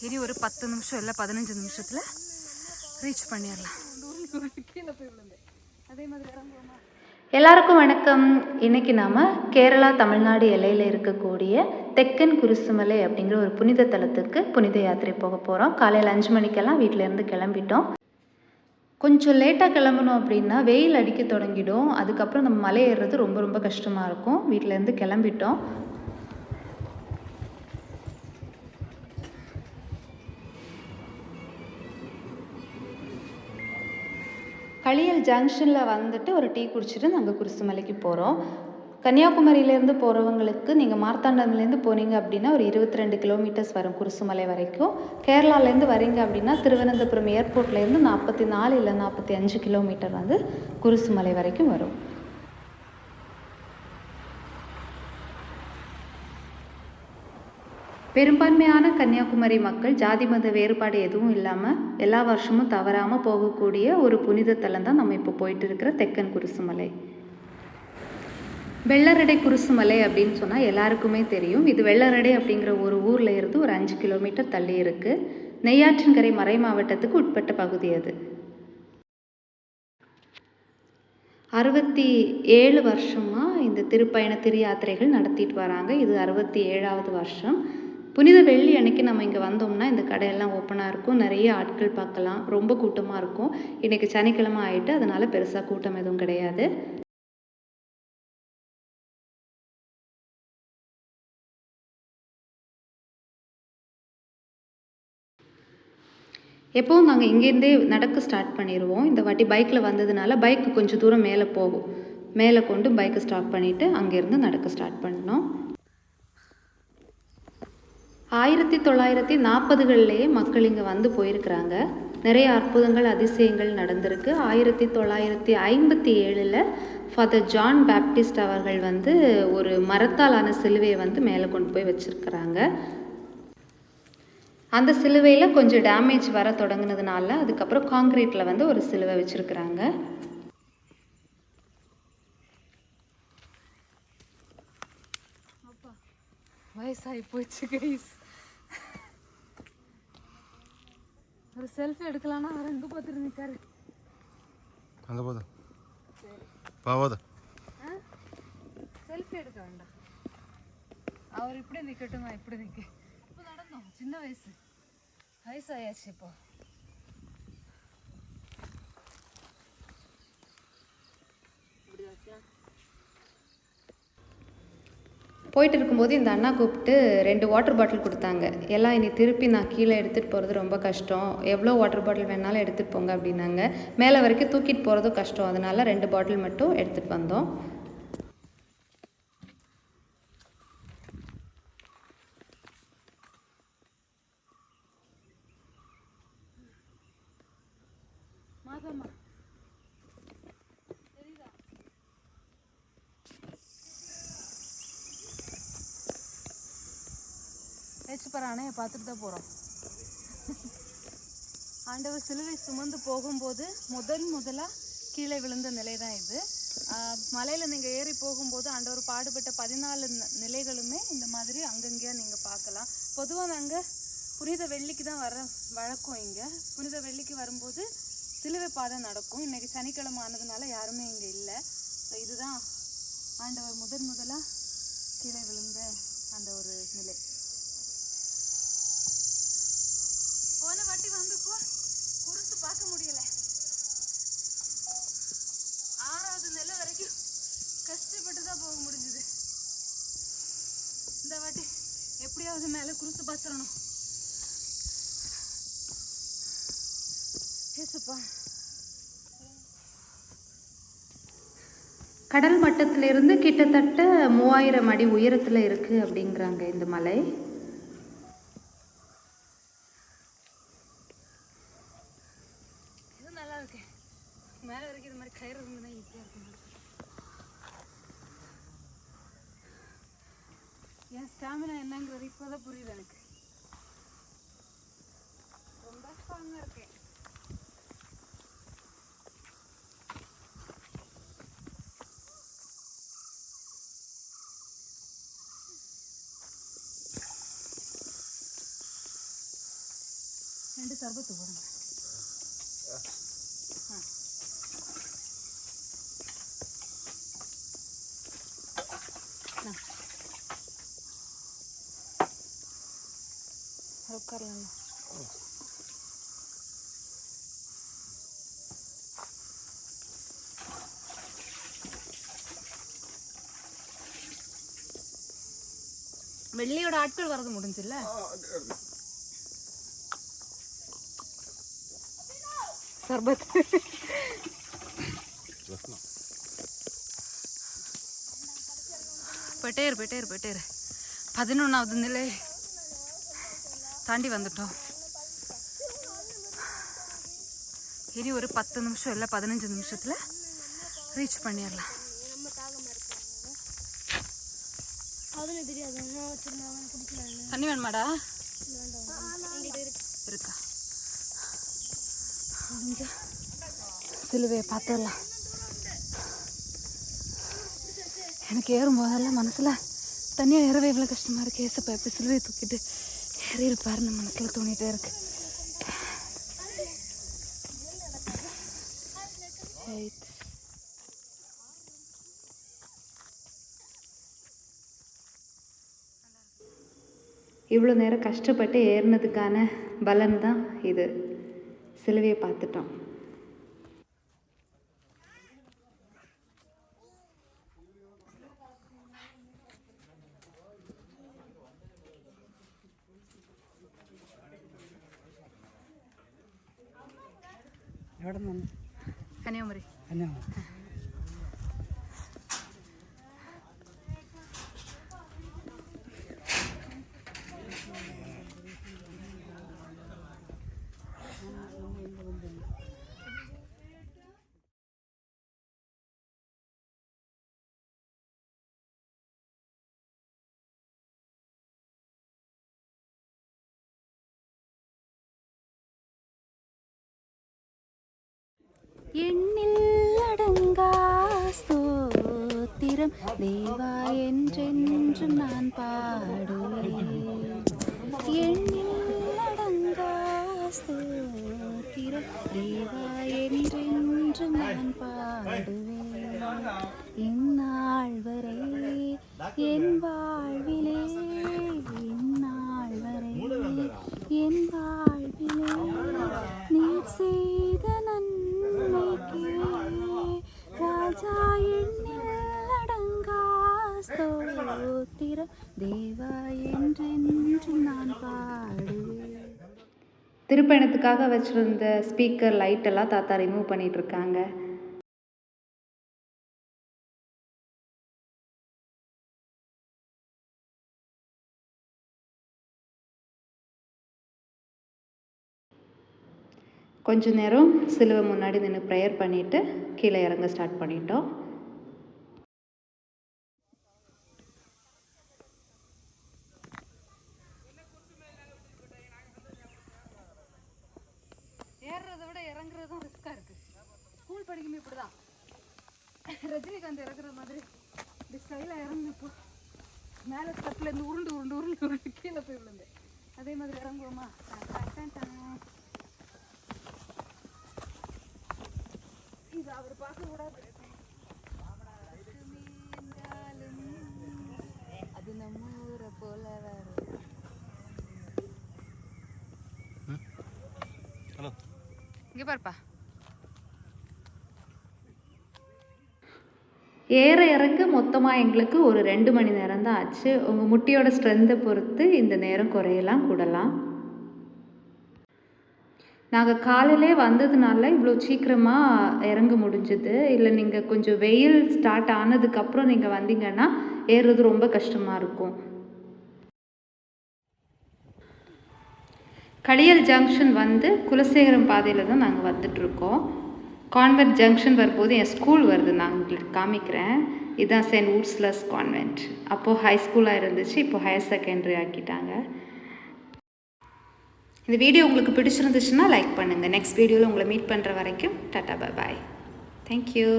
இனி ஒரு 10 நிமிஷம் இல்லை 15 நிமிஷத்தில் ரீச் பண்ணிடலாம். அதே மாதிரி இறங்குவோமா? எல்லாருக்கும் வணக்கம். இன்றைக்கி நாம் கேரளா தமிழ்நாடு எல்லையில் இருக்கக்கூடிய தெக்கன் குருசுமலை அப்படிங்கிற ஒரு புனித தலத்துக்கு புனித யாத்திரை போக போகிறோம். காலையில் 5 மணிக்கெல்லாம் வீட்டிலேருந்து கிளம்பிட்டோம். கொஞ்சம் லேட்டாக கிளம்பணும் அப்படின்னா வெயில் அடிக்க தொடங்கிடும். அதுக்கப்புறம் நம்ம மலை ஏறுறது ரொம்ப ரொம்ப கஷ்டமாக இருக்கும். வீட்டிலேருந்து கிளம்பிட்டோம். களியல் ஜங்ஷனில் வந்துட்டு ஒரு டீ குடிச்சிட்டு நாங்கள் குருசுமலைக்கு போகிறோம். கன்னியாகுமரியிலேருந்து போகிறவங்களுக்கு நீங்கள் மார்த்தாண்டம்லேருந்து போனீங்க அப்படின்னா ஒரு 22 கிலோமீட்டர்ஸ் வரும் குருசுமலை வரைக்கும். கேரளாலேருந்து வரீங்க அப்படின்னா திருவனந்தபுரம் ஏர்போர்ட்லேருந்து 44 இல்லை 45 கிலோமீட்டர் வந்து குருசுமலை வரைக்கும் வரும். பெரும்பான்மையான கன்னியாகுமரி மக்கள் ஜாதி மத வேறுபாடு எதுவும் இல்லாமல் எல்லா வருஷமும் தவறாமல் போகக்கூடிய ஒரு புனித தலம் தான் நம்ம இப்போ போயிட்டு இருக்கிற தெக்கன் குருசுமலை. வெள்ளரடை குருசுமலை அப்படின்னு சொன்னால் எல்லாருக்குமே தெரியும். இது வெள்ளரடை அப்படிங்கிற ஒரு ஊரில் இருந்து ஒரு 5 கிலோமீட்டர் தள்ளி இருக்குது. நெய்யாற்றின்கரை மறை மாவட்டத்துக்கு உட்பட்ட பகுதி அது. 67 வருஷமாக இந்த திருப்பயண திரு யாத்திரைகள் நடத்திட்டு வராங்க. இது 67வது வருஷம். புனித வெள்ளி அன்னைக்கு நம்ம இங்கே வந்தோம்னா இந்த கடையெல்லாம் ஓப்பனாக இருக்கும். நிறைய ஆட்கள் பார்க்கலாம். ரொம்ப கூட்டமாக இருக்கும். இன்றைக்கி சனிக்கிழமை ஆகிட்டு அதனால் பெருசாக கூட்டம் எதுவும் கிடையாது. எப்போவும் நாங்கள் இங்கேருந்தே நடக்க ஸ்டார்ட் பண்ணிடுவோம். இந்த வாட்டி பைக்கில் வந்ததுனால பைக்கு கொஞ்சம் தூரம் மேலே போகும். மேலே கொண்டு பைக்கை ஸ்டாப் பண்ணிவிட்டு அங்கேருந்து நடக்க ஸ்டார்ட் பண்ணோம். 1940களிலேயே மக்கள் இங்கே வந்து போயிருக்கிறாங்க. நிறைய அற்புதங்கள் அதிசயங்கள் நடந்திருக்கு. 1957 ஃபாதர் ஜான் பேப்டிஸ்ட் அவர்கள் வந்து ஒரு மரத்தாலான சிலுவையை வந்து மேலே கொண்டு போய் வச்சுருக்கிறாங்க. அந்த சிலுவையில் கொஞ்சம் டேமேஜ் வர தொடங்கினதுனால அதுக்கப்புறம் காங்கிரீட்டில் வந்து ஒரு சிலுவை வச்சுருக்குறாங்க. வயசாகி போச்சு கைஸ். ஒரு செல்ஃபி எடுக்கலாம்னா அவர் எங்கே பார்த்துட்டு நிற்காரு. அங்கே போதும் பாவாத செல்ஃபி எடுக்க வேண்டாம். அவர் இப்படி நிற்கட்டும், நான் இப்படி நிற்க. இப்போ நடந்தோம், சின்ன வயசாயாச்சு. இப்போ போயிட்டு இருக்கும்போது இந்த அண்ணா கூப்பிட்டு 2 வாட்டர் பாட்டில் கொடுத்தாங்க. எல்லாம் இனி திருப்பி நான் கீழே எடுத்துகிட்டு போகிறது ரொம்ப கஷ்டம், எவ்வளோ வாட்டர் பாட்டில் வேணாலும் எடுத்துகிட்டு போங்க அப்படின்னாங்க. மேலே வரைக்கும் தூக்கிட்டு போகிறதும் கஷ்டம், அதனால் 2 பாட்டில் மட்டும் எடுத்துகிட்டு வந்தோம். அணையை பார்த்துட்டு தான் போகிறோம். ஆண்டவர் சிலுவை சுமந்து போகும்போது முதலாக கீழே விழுந்த நிலை தான் இது. மலையில் நீங்கள் ஏறி போகும்போது ஆண்டவர் பாடுபட்ட 14 நிலைகளுமே இந்த மாதிரி அங்கங்கேயா நீங்கள் பார்க்கலாம். பொதுவாக நாங்கள் புனித வெள்ளிக்கு தான் வர வழக்கம். இங்கே புனித வெள்ளிக்கு வரும்போது சிலுவை பாதை நடக்கும். இன்றைக்கி சனிக்கிழமை ஆனதுனால யாருமே இங்கே இல்லை. ஸோ இதுதான் ஆண்டவர் முதலாக கீழே விழுந்த அந்த ஒரு நிலை. போன வாட்டி வந்து குருசு பார்க்க முடியல. 6வது நிலை வரைக்கும் கஷ்டப்பட்டு தான் போக முடிஞ்சுது. இந்த வாட்டி எப்படியாவது மேலே குருசு பார்த்துடணும். ஏசப்பா. கடல் மட்டத்திலிருந்து கிட்டத்தட்ட 3000 அடி உயரத்தில் இருக்குது அப்படிங்கிறாங்க இந்த மலை. மேலே வரைக்கும் இது மாதிரி கயிறு இருந்ததுன்னா ஈஸியாக இருக்கும். என் ஸ்டாமினா என்னங்கிறது இப்போதான் புரியுது எனக்கு. ரொம்ப ஸ்ட்ராங்காக இருக்கேன். 2 சர்பத்து போடுங்க. உட்காரலாம். வெள்ளியோட ஆட்கள் வரது முடிஞ்சில்ல? சர்பத் பெட்டேர் 11வது நிலை தாண்டி வந்துட்டோம். இனி ஒரு 10 நிமிஷம் இல்லை 15 நிமிஷத்தில் ரீச் பண்ணிடலாம். தண்ணி வேணுமாடா? இருக்கா? சிலுவையை பார்த்துடலாம். எனக்கு ஏறும்போதெல்லாம் மனசில் தனியாக ஏறவே இவ்வளோ கஷ்டமாக இருக்குது. ஏசப்பா எப்படி சிலுவையை தூக்கிட்டு ஏறி இருப்பாருன்னு மனசில் தோணிகிட்டே இருக்கு. இவ்வளோ நேரம் கஷ்டப்பட்டு ஏறினதுக்கான பலன் தான் இது. சிலுவையை பார்த்துட்டோம். கன்னியாகுமரி. எண்ணில் அடங்கா ஸ்தோத்திரம் தேவா என்றென்றும் நான் பாடுவேன். எண்ணில் அடங்கா ஸ்தோத்திரம் தேவா என்றென்றும் நான் பாடுவேன். இந்நாள் வரை என் வாழ்விலே, இந்நாள் வரை என் வாழ்விலே நீர் செய்த ராஜா எண்ணில் அடங்கா ஸ்தோத்திரம் தேவா என்றென்றும் நான் பாடுவேன். திருப்பயணத்துக்காக வச்சிருந்த ஸ்பீக்கர் லைட் எல்லாம் தாத்தா ரிமூவ் பண்ணிட்டு இருக்காங்க. கொஞ்ச நேரம் சிலுவை முன்னாடி நின்று ப்ரேயர் பண்ணிவிட்டு கீழே இறங்க ஸ்டார்ட் பண்ணிட்டோம். ஏறுறதை விட இறங்குறது தான் ரிஸ்காக இருக்குது. ஸ்கூல் படிக்கும்போது இப்படி தான் ரஜினிகாந்த் இறங்குற மாதிரி இப்படி ஸ்டைலாக இறங்குனப்போ மேலே ஸ்டெப்லேருந்து உருண்டு கீழே போய் விழுந்தேன். அதே மாதிரி இறங்குவோமா? இது அவர் பார்க்க கூடாது. அது நம்ம ஊரை போல வேற. இங்கே பாருப்பா. ஏற இறங்க மொத்தமாக எங்களுக்கு ஒரு 2 மணி நேரம் தான் ஆச்சு. உங்கள் முட்டியோட ஸ்ட்ரென்த்தை பொறுத்து இந்த நேரம் குறையலாம் கூடலாம். நாங்கள் காலையிலே வந்ததுனால இவ்வளோ சீக்கிரமாக இறங்க முடிஞ்சுது. இல்லை நீங்கள் கொஞ்சம் வெயில் ஸ்டார்ட் ஆனதுக்கப்புறம் நீங்கள் வந்தீங்கன்னா ஏறுறது ரொம்ப கஷ்டமாக இருக்கும். களியல் ஜங்ஷன் வந்து குலசேகரம் பாதையில் தான் நாங்கள் வந்துட்ருக்கோம். கான்வென்ட் ஜங்ஷன் வரும்போது என் ஸ்கூல் வருது, நான் உங்களுக்கு காமிக்கிறேன். இதுதான் சென்ட் ஊர்ஸ்லஸ் கான்வென்ட். அப்போது ஹை ஸ்கூலாக இருந்துச்சு, இப்போது ஹையர் செகண்டரி ஆக்கிட்டாங்க. இந்த வீடியோ உங்களுக்கு பிடிச்சிருந்துச்சுன்னா லைக் பண்ணுங்கள். நெக்ஸ்ட் வீடியோவில் உங்களை மீட் பண்ணுற வரைக்கும் டாட்டா பை பாய். தேங்க்யூ.